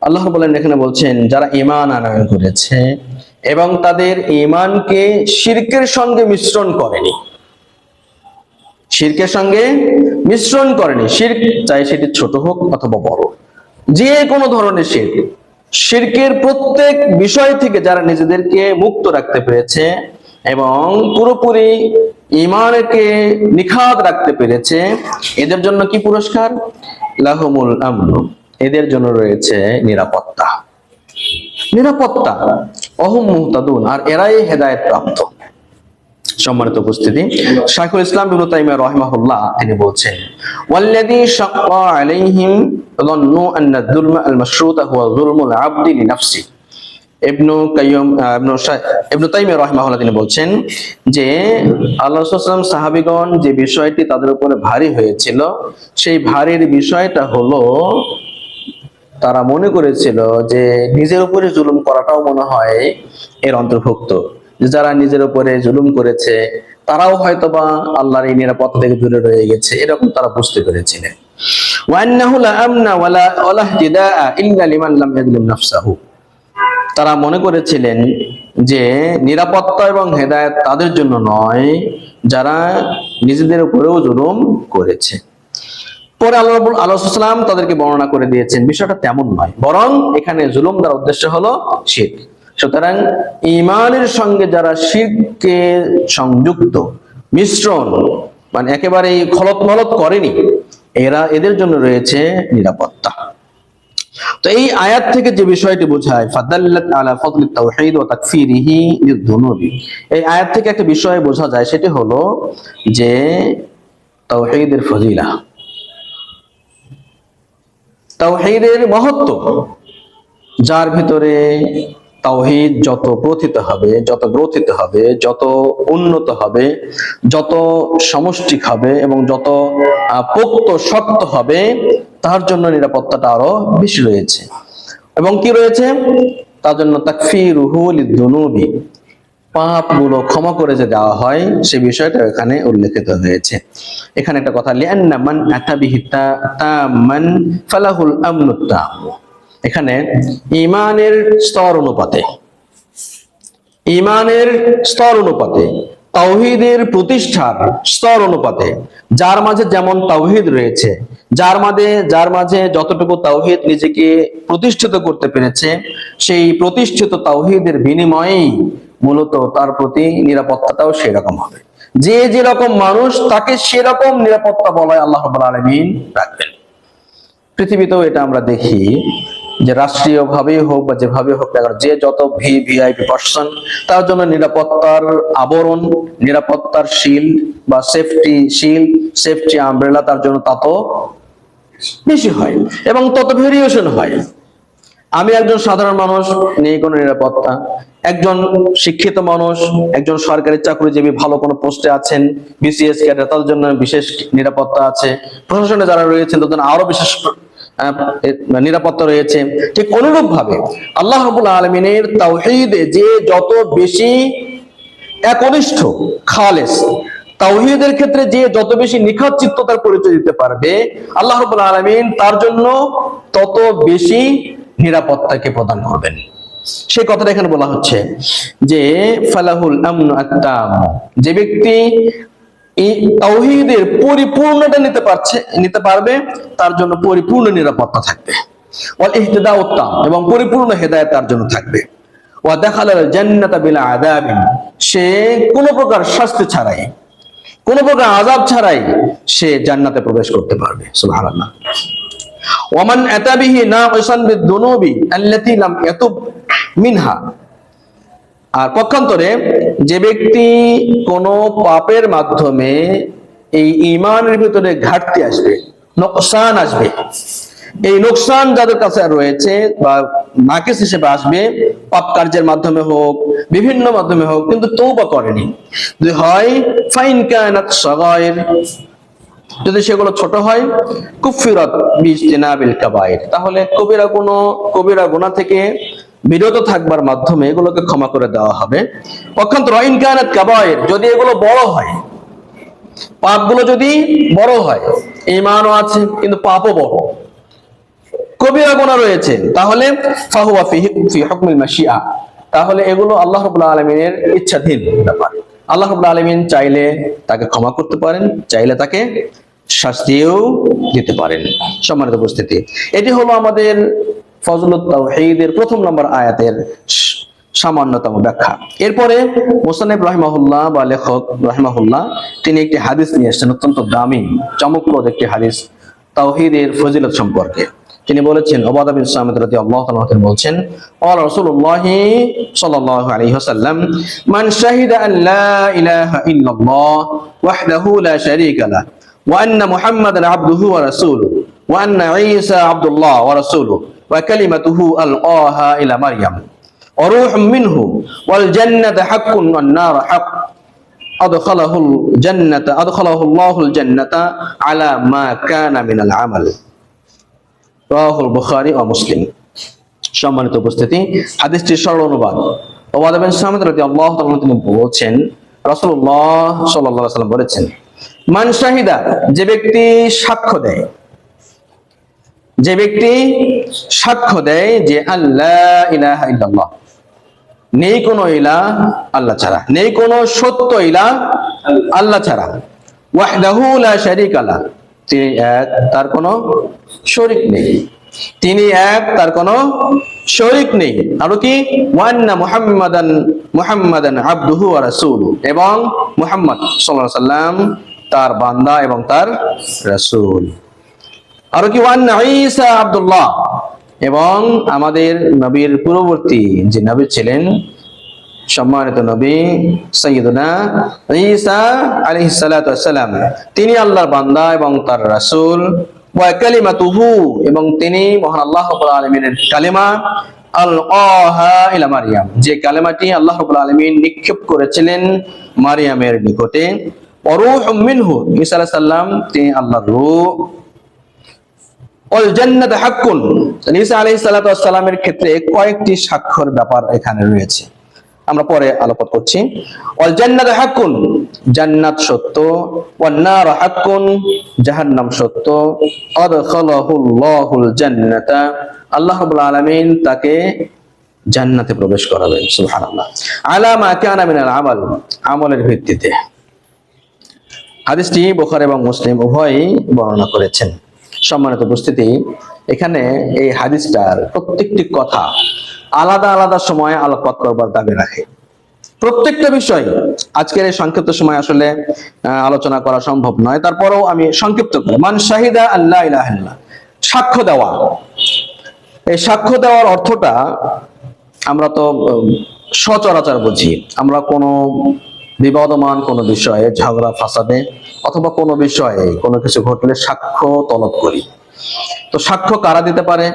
আল্লাহ বলেন, এখানে বলছেন যারা ঈমান আনয়ন করেছে এবং তাদের ঈমানকে শিরকের সঙ্গে মিশ্রণ করেনি, শিরকের সঙ্গে মিশ্রণ করেনি। শিরক চাই সেটি ছোট হোক অথবা বড়, যে কোনো ধরনের শিরক, শিরকের প্রত্যেক বিষয় থেকে যারা নিজেদেরকে মুক্ত রাখতে পেরেছে এবং পুরোপুরি ঈমানকে নিখাত রাখতে পেরেছে, এদের জন্য কি পুরস্কার? লাহুমুল আমন, এদের জন্য রয়েছে নিরাপত্তা, নিরাপত্তা। অহুম মুহতাদুন, আর এরাই হেদায়েত প্রাপ্ত। সম্মানিত উপস্থিতি, শাইখুল ইসলাম ইবনে তাইমিয়া রাহিমাহুল্লাহ তিনি বলছেন, ওয়াল্লাযী শাক্কা আলাইহিম যান্নু আন্না যুলমা আল মাশরুতা হুয়া যুলমুল আবদি লিনাফসি। ইবনে তাইমিয়া রাহিমাহুল্লাহ তিনি বলছেন যে আল্লাহ রাসূল সাল্লাল্লাহু আলাইহি ওয়াসাল্লাম সাহাবীগণ যে বিষয়টি তাদের উপরে ভারী হয়েছিল, সেই ভারীর বিষয়টা হলো তারা মনে করেছিল যে নিজের উপরে জুলুম করাটাও মনে হয় এর অন্তর্ভুক্ত। যারা নিজের উপরে জুলুম করেছে তারাও হয়তোবা আল্লাহর এই নিরাপত্তা থেকে দূরে রয়ে গেছে, এরকম তারা বুঝতে পেরেছিলেন। ওয়ান্নাহু লা আমনা ওয়ালা ইহতিদাআ ইল্লা লিমান লাম ইয়াজলিম নাফসাহু, তারা মনে করেছিলেন যে নিরাপত্তা এবং হেদায়েত তাদের জন্য নয় যারা নিজেদের উপরেও জুলুম করেছে। পরে আল্লাহ সাল্লাম তাদেরকে বর্ণনা করে দিয়েছেন বিষয়টা তেমন নয়, বরং এখানে জুলুম দ্বারা উদ্দেশ্য হলো শিরক। সুতরাং ঈমানের সঙ্গে যারা শিরকে সংযুক্ত, মিশ্রণ মানে একেবারে খলত মলত করেনি, এদের জন্য রয়েছে নিরাপত্তা। তো এই আয়াত থেকে যে বিষয়টি বোঝায়, ফাদাল্লাত আলা ফাদলিত তাওহীদ ওয়া তাকফীরিহি লিযুনুবি, এই আয়াত থেকে একটা বিষয় বোঝা যায়, সেটি হলো যে তাওহীদের ফজিলা, তাওহীদের মহত্ব। যার ভিতরে তাওহীদ যত প্রথিত হবে, যত গ্রথিত হবে, যত উন্নত হবে, যত সমষ্টিক হবে এবং যত পোক্ত শক্ত হবে, তার জন্য নিরাপত্তাটা আরো বেশি রয়েছে। এবং কি রয়েছে? তার জন্য তাকফীরুহু লিযুনুবি, পাপগুলো ক্ষমা করে যে দেওয়া হয়, সে বিষয়টা এখানে উল্লেখিত হয়েছে। এখানে একটা কথা, লিআন্না মান আতা বিহি তামান ফালাহুল আমনুত তাম, এখানে ঈমানের স্তর অনুপাতে, ঈমানের স্তর অনুপাতে, তাওহীদের প্রতিষ্ঠার স্তর অনুপাতে, যার মাঝে যেমন তাওহীদ রয়েছে, যার মাঝে যতটুকু তাওহীদ নিজেকে প্রতিষ্ঠিত করতে পেরেছে, সেই প্রতিষ্ঠিত তাওহীদের বিনিময়েই মূলত তার প্রতি নিরাপত্তাটাও সেরকম হবে। যে যেরকম মানুষ তাকে সেরকম নিরাপত্তা বলায় আল্লাহ রাব্বুল আলামিন রাখবেন। পৃথিবীতেও এটা আমরা দেখি যে রাষ্ট্রীয় ভাবেই হোক বা যেভাবে হোক না, যে যত ভিআইপি পার্সন, তার জন্য নিরাপত্তার আবরণ, নিরাপত্তার শিল্ড বা সেফটি শিল্ড, সেফটি আমব্রেলা তার জন্য তত বেশি হয় এবং তত ভেরিয়েশন হয়। আমি একজন সাধারণ মানুষ, নেই কোনো নিরাপত্তা। একজন শিক্ষিত মানুষ, একজন সরকারি চাকরিজীবী, ভালো কোনো পোস্টে আছেন, বিসিএস ক্যাডার, তাদের জন্য বিশেষ নিরাপত্তা আছে। প্রশাসনে যারা রয়েছেন তাদের আরো বিশেষ নিরাপত্তা রয়েছে। ঠিক অনুরূপ ভাবে আল্লাহ রাব্বুল আলামিনের তাওহীদে যে যত বেশি একনিষ্ঠ, খালেস, তাওহীদের ক্ষেত্রে যে যত বেশি নিখাত চিত্ততার পরিচয় দিতে পারবে, আল্লাহ রাব্বুল আলামিন তার জন্য তত বেশি নিরাপত্তাকে প্রদান করবেন। সেই কথাটা এখানে বলা হচ্ছে যে ফালাহুল আমনু আত-তাম, যে ব্যক্তি এই তাওহীদের পরিপূর্ণতা নিতে পারবে, তার জন্য পরিপূর্ণ নিরাপত্তা থাকবে। ওয়াল ইহতিদাউ তাম, এবং পরিপূর্ণ হেদায়েত তার জন্য থাকবে। ওয়া দাখালাল জান্নাতা বিলা আযাবিন, সে কোনো প্রকার শাস্তি ছাড়াই, কোনো প্রকার আযাব ছাড়াই সে জান্নাতে প্রবেশ করতে পারবে। সুবহানাল্লাহ। ওয়ামান আতা বিহি নাকিসান বিদ-দুনুবি আল্লাতী লাম ইয়াতুব মিনহা, আর পক্ষান্তরে যে ব্যক্তি কোনো পাপের মাধ্যমে এই ঈমানের ভিতরে ঘাটতি আসবে, নোকসান আসবে, এই নোকসান যাদের কাছে রয়েছে বা নাকিস হিসেবে আসবে, পাপ কার্যের মাধ্যমে হোক, বিভিন্ন মাধ্যমে হোক, কিন্তু তওবা করেনি, যদি হয় ফাইন কানাত সাগায়ের, যদি সেগুলো ছোট হয়, কুফিরাত বিজতিনাবিল কাবায়ের, তাহলে কবিরা গুনাহ থেকে বিরত থাকবার মাধ্যমে এগুলোকে ক্ষমা করে দেওয়া হবে। পক্ষান্তর ইন কানাত কাবায়ের, যদি এগুলো বড় হয়, পাপগুলো যদি বড় হয়, ঈমানও আছে কিন্তু পাপও বড়, কবিরা গুনাহ রয়েছে, তাহলে ফাহুয়া ফি হুকমিল মাশিআ, তাহলে এগুলো আল্লাহ রাব্বুল আলামিনের ইচ্ছাধীন ব্যাপার। আল্লাহ রাব্বুল আলামিন চাইলে তাকে ক্ষমা করতে পারেন, চাইলে তাকে শাস্তিও দিতে পারেন। সম্মানিত উপস্থিতি, এটি হলো আমাদের ফজলুত তাওহীদের প্রথম নম্বর আয়াতের সামান্যতম ব্যাখ্যা। এরপরে মুসান্নিফ রাহিমাহুল্লাহ বা লেখক রাহিমাহুল্লাহ তিনি একটি হাদিস নিয়ে এসেছেন, অত্যন্ত দামি চমকপ্রদ একটি হাদিস তাওহীদের ফজিলত সম্পর্কে। তিনি বলেছেন, উবাদা বিন সামিত রাদিয়াল্লাহু তাআলা তিনি বলছেন, ক্বালা রাসূলুল্লাহ সাল্লাল্লাহু আলাইহি ওয়াসাল্লাম, মান শাহিদা আন লা ইলাহা ইল্লাল্লাহ ওয়াহদাহু লা শারীকা লাহু ওয়া আন্না মুহাম্মাদান আবদুহু ওয়া রাসূলুহু ওয়া আন্না ঈসা আবদুল্লাহ ওয়া রাসূলুহু ওয়া কালিমাতুহু আলকাহা ইলা মারইয়াম ওয়া রূহুম মিনহু ওয়াল জান্নাতু হাক্কুন ওয়ান নারু হাক্ক আদখালাহুল আল্লাহুল জান্নাতা আলা মা কানা মিনাল আমাল। রাওয়াহুল বুখারী ওয়া মুসলিম। সম্মানিত উপস্থিতি, হাদিসটির সরল অনুবাদ, উবাদা বিন সামিত রাদিয়াল্লাহু তাআলা তিনি বলছেন, রাসূলুল্লাহ সাল্লাল্লাহু আলাইহি ওয়াসাল্লাম বলেছেন, মান শাহিদা, যে ব্যক্তি সাক্ষ্য দেয়, যে ব্যক্তি সাক্ষ্য দেয় যে আল্লাহ ইলাহা ইল্লাল্লাহ, নেই কোনো ইলাহ আল্লাহ ছাড়া, নেই কোনো সত্য ইলাহ আল্লাহ ছাড়া, ওয়াহদাহু লা শারীকা লাহু, তিনি এক, তার কোনো শরীক নেই, তিনি এক, তার কোনো শরীক নেই, আর কি ওয়া আন্না মুহাম্মাদান আবদুহু ওয়া রাসূলুহু, এবং মুহাম্মদ সাল্লাল্লাহু আলাইহি ওয়াসাল্লাম তার বান্দা এবং তার রাসূল, আর কি ওয়া আন্না ঈসা আবদুল্লাহ, এবং আমাদের নবীর পূর্ববর্তী যে নবী ছিলেন সম্মানিত নবী সাইয়্যিদুনা ঈসা আলাইহিস সালাতু ওয়াস সালাম, তিনি আল্লাহর বান্দা এবং তার রাসূল, ওয়া কালিমাতুহু, এবং তিনি মহান আল্লাহ রাব্বুল আলামিনের কালেমা, আলকাহা ইলা মারইয়াম, যে কালেমাটি আল্লাহ রাব্বুল আলামিন নিক্ষেপ করেছিলেন মারইয়ামের নিকটে, ওয়া রূহুম মিনহু, ঈসা আলাইহিস সালাম তিনি আল্লাহর রূহ, ওয়াল জান্নাতু হাক্কুন, ঈসা আলাইহিস সালাতু ওয়াস সালামের ক্ষেত্রে কয়েকটি সাক্ষ্যের ব্যাপার এখানে রয়েছে, আমরা পরে আলোচনা করছি। ওয়াল জান্নাতু হাক্কুন, জান্নাত সত্য, ওয়ান নারু হাক্কুন, জাহান্নাম সত্য, আদখালাহুল্লাহুল জান্নাতা, আল্লাহ রাব্বুল আলামিন তাকে জান্নাতে প্রবেশ করাবেন, সুবহানাল্লাহ, আলা মা কানা মিনাল আমাল, আমলের ভিত্তিতে। হাদিসটি বুখারী এবং মুসলিম উভয়ই বর্ণনা করেছেন। সম্মানিত উপস্থিতি, এখানে এই হাদিসটার প্রত্যেকটি কথা আলাদা আলাদা সময়ে আলোকপাত করবার দাবি রাখে। প্রত্যেকটা বিষয় আজকের এই সংক্ষিপ্ত সময় আসলে আলোচনা করা সম্ভব নয়, তারপরেও আমি সংক্ষিপ্ত করে, মান শাহিদা আল্লা ইলাহা ইল্লাল্লাহ, সাক্ষ্য দেওয়া। এই সাক্ষ্য দেওয়ার অর্থটা আমরা তো সচরাচর বুঝি, আমরা কোনো বিবাদমান কোনো বিষয়ে, ঝগড়া ফাসাদে অথবা কোনো বিষয়ে কোনো কিছু ঘটলে সাক্ষ্য তলব করি। তো সাক্ষ্য কারা দিতে পারে?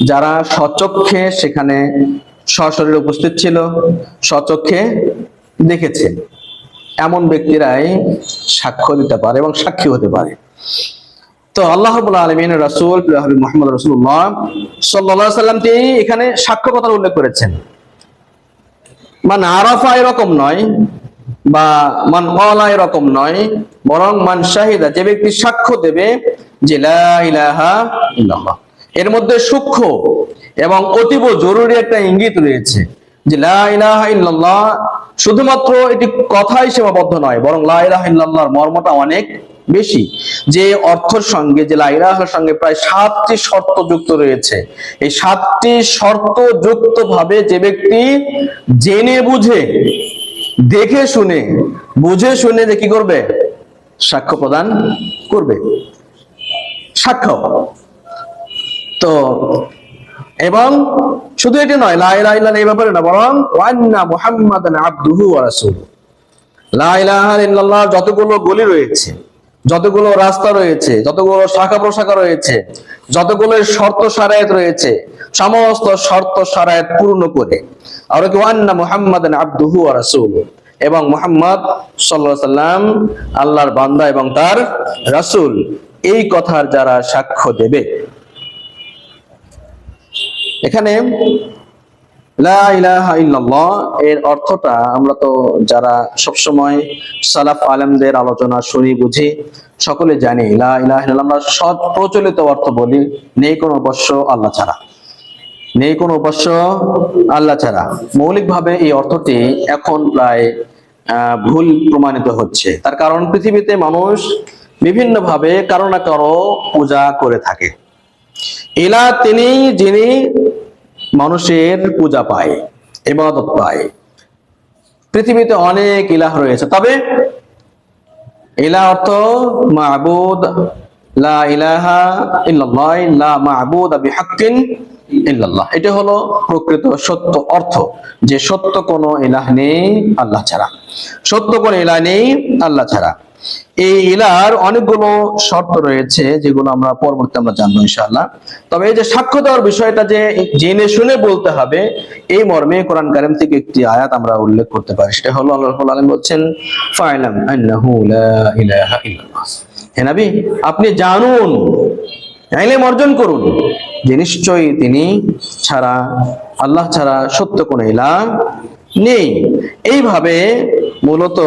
যারা স্বচক্ষে সেখানে সশরীরে উপস্থিত ছিল, স্বচক্ষে দেখেছে, এমন ব্যক্তিরাই সাক্ষ্য দিতে পারে এবং সাক্ষী হতে পারে। তো আল্লাহ রাব্বুল আলামিনের রাসূল হাবিব মুহাম্মদ রাসূলুল্লাহ সাল্লাল্লাহু আলাইহি ওয়াসাল্লাম তিনি এখানে সাক্ষ্য কথা উল্লেখ করেছেন। মান আরাফা এরকম নয়, বা মান ক্বালা এরকম নয়, বরং মান শাহিদা, যে ব্যক্তি সাক্ষ্য দেবে যে লা ইলাহা ইল্লাল্লাহ, এর মধ্যে সূক্ষ্ম এবং অতীব জরুরি একটা ইঙ্গিত রয়েছে যে লা ইলাহা ইল্লাল্লাহ শুধুমাত্র এটি কথাই সীমাবদ্ধ নয়, বরং লা ইলাহা ইল্লাল্লাহর মর্মটা অনেক বেশি। যে অর্থের সঙ্গে, যে লা ইলাহার সঙ্গে প্রায় 7টি শর্ত যুক্ত রয়েছে, এই 7টি শর্ত যুক্ত ভাবে যে ব্যক্তি জেনে বুঝে, দেখে শুনে, বুঝে শুনে যে কি করবে, সাক্ষ্য প্রদান করবে, সাক্ষ্য। তো এবং শুধু এটি নয়, লা ইলাহা ইল্লাল্লাহ এই ব্যাপারে না, বরং ওয়ান্না মুহাম্মাদান আবদুহু ওয়া রাসূলুহু, লা ইলাহা ইল্লাল্লাহ যতগুলো গলি রয়েছে, যতগুলো রাস্তা রয়েছে, যতগুলো শাখা প্রশাখা রয়েছে, যতগুলো শর্ত শারায়েত রয়েছে, সমস্ত শর্ত শারায়েত পূর্ণ করে, আর কি ওয়ান্না মুহাম্মাদান আবদুহু ওয়া রাসূলুহু, এবং মুহাম্মদ সাল্লাল্লাহু আলাইহি সাল্লাম আল্লাহর বান্দা এবং তার রাসূল, এই কথার যারা সাক্ষ্য দেবে। এখানে লা ইলাহা ইল্লাল্লাহ এর অর্থটা আমরা তো যারা সবসময় সালাফ আলেমদের আলোচনা শুনি বুঝি সকলে জানি, লা ইলাহা ইল্লাল্লাহ আমরা সৎ প্রচলিত অর্থ বলি নেই কোনো উপাস্য আল্লাহ ছাড়া, নেই কোনো উপাস্য আল্লাহ ছাড়া। মৌলিকভাবে এই অর্থটি এখন প্রায় ভুল প্রমাণিত হচ্ছে। তার কারণ পৃথিবীতে মানুষ বিভিন্ন ভাবে কারো না কারো পূজা করে থাকে। ইলাহ তিনি যিনি মানুষের পূজা পায়, ইবাদত পায়। পৃথিবীতে অনেক ইলাহ রয়েছে, তবে ইলাহ অর্থ মা'বুদ, লা ইলাহা ইল্লাল্লাহ, লা মা'বুদ বিহাক্কিন ইল্লাল্লাহ। এটা হলো প্রকৃত সত্য অর্থ, যে সত্য কোনো ইলাহ নেই আল্লাহ ছাড়া, সত্য কোনো ইলাহ নেই আল্লাহ ছাড়া। এই ইলাহর অনেকগুলো শর্ত রয়েছে যেগুলো আমরা পরবর্তী আমরা জানবো ইনশাআল্লাহ। তবে এই যে সাক্ষ্য দেওয়ার বিষয়টা যে জেনে শুনে বলতে হবে, এই মর্মে কোরআন কারীম থেকে একটি আয়াত আমরা উল্লেখ করতে পারি। সেটা হলো আল্লাহ রাব্বুল আলামিন বলছেন, ফা'লাম আন্নাহু লা ইলাহা ইল্লাল্লাহ। হে নবী, আপনি জানুন, ইলম অর্জন করুন যে নিশ্চয়ই তিনি ছাড়া, আল্লাহ ছাড়া সত্য কোনো ইলাহ নেই। এইভাবে মূলত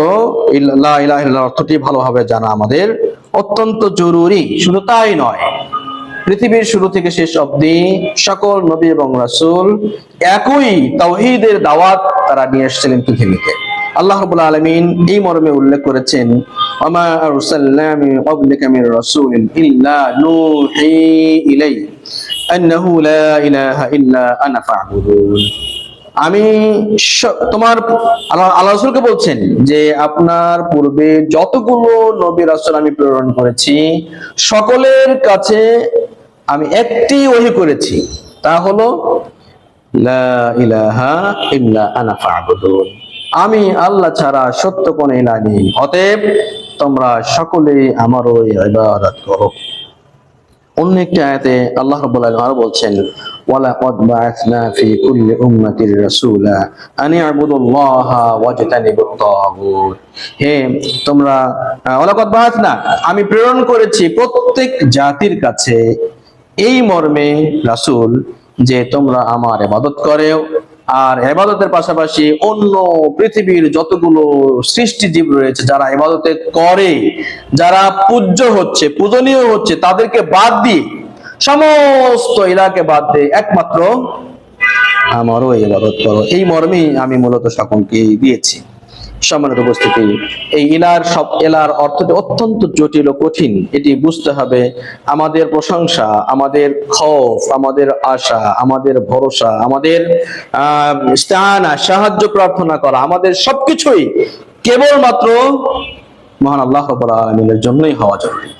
লা ইলাহা ইল্লাল্লাহ অর্থটি ভালোভাবে জানা আমাদের অত্যন্ত জরুরি। শুধু তাই নয়, পৃথিবীর শুরু থেকে শেষ অবধি সকল নবী এবং রাসূল একই তাওহীদের দাওয়াত তারা নিয়ে এসেছিলেন পৃথিবীতে। আল্লাহ রাব্বুল আলামিন এই মর্মে উল্লেখ করেছেন, ওয়ামা আরসালনা মিন ক্বাবলিকা মির রাসূলিন ইল্লা নূহি ইলাইহি আন্নাহু লা ইলাহা ইল্লা আনা ফা'বুদুন। আমি তোমার আল্লাহ রাসূলকে বলছেন যে আপনার পূর্বে যতগুলো নবী রাসূল আমি প্রেরণ করেছি সকলের কাছে আমি একটি ওহী করেছি, তা হলো লা ইলাহা ইল্লা আনা ফা'বুদুন, আমি আল্লাহ ছাড়া সত্য কোনো ইলাহ নেই, অতএব তোমরা সকলেই আমারই ইবাদত করো। অন্য একটি আয়াতে আল্লাহ রাব্বুল আলামিন আরো বলছেন, ওয়ালাকাদ বা'আথনা ফি কুল্লি উম্মাতির রাসূলা আন ই'বুদুল্লাহা ওয়াজতানিবুত তাগুত। হে তোমরা, ওয়ালাকাদ বা'আথনা আমি প্রেরণ করেছি প্রত্যেক জাতির কাছে এই মর্মে রাসূল যে তোমরা আমার ইবাদত করো, আর ইবাদতের পাশাপাশি অন্য পৃথিবীর যতগুলো সৃষ্টি জীব রয়েছে যারা ইবাদতে করে, যারা পূজ্য হচ্ছে, পূজনীয় হচ্ছে, তাদেরকে বাদ দিয়ে, সমস্ত ইলাহকে বাদ দিয়ে একমাত্র আমারও ইবাদত করো। এই মর্মেই আমি মূলত সকলকে দিয়েছি। সম্মানিত উপস্থিতি, এই ইলাহর অর্থটি অত্যন্ত জটিল ও কঠিন। এটি বুঝতে হবে আমাদের প্রশংসা, আমাদের খৌফ, আমাদের আশা, আমাদের ভরসা, আমাদের ইস্তিআনা সাহায্য প্রার্থনা করা, আমাদের সবকিছুই কেবলমাত্র মহান আল্লাহ রাব্বুল আলামিনের জন্যই হওয়া জরুরি।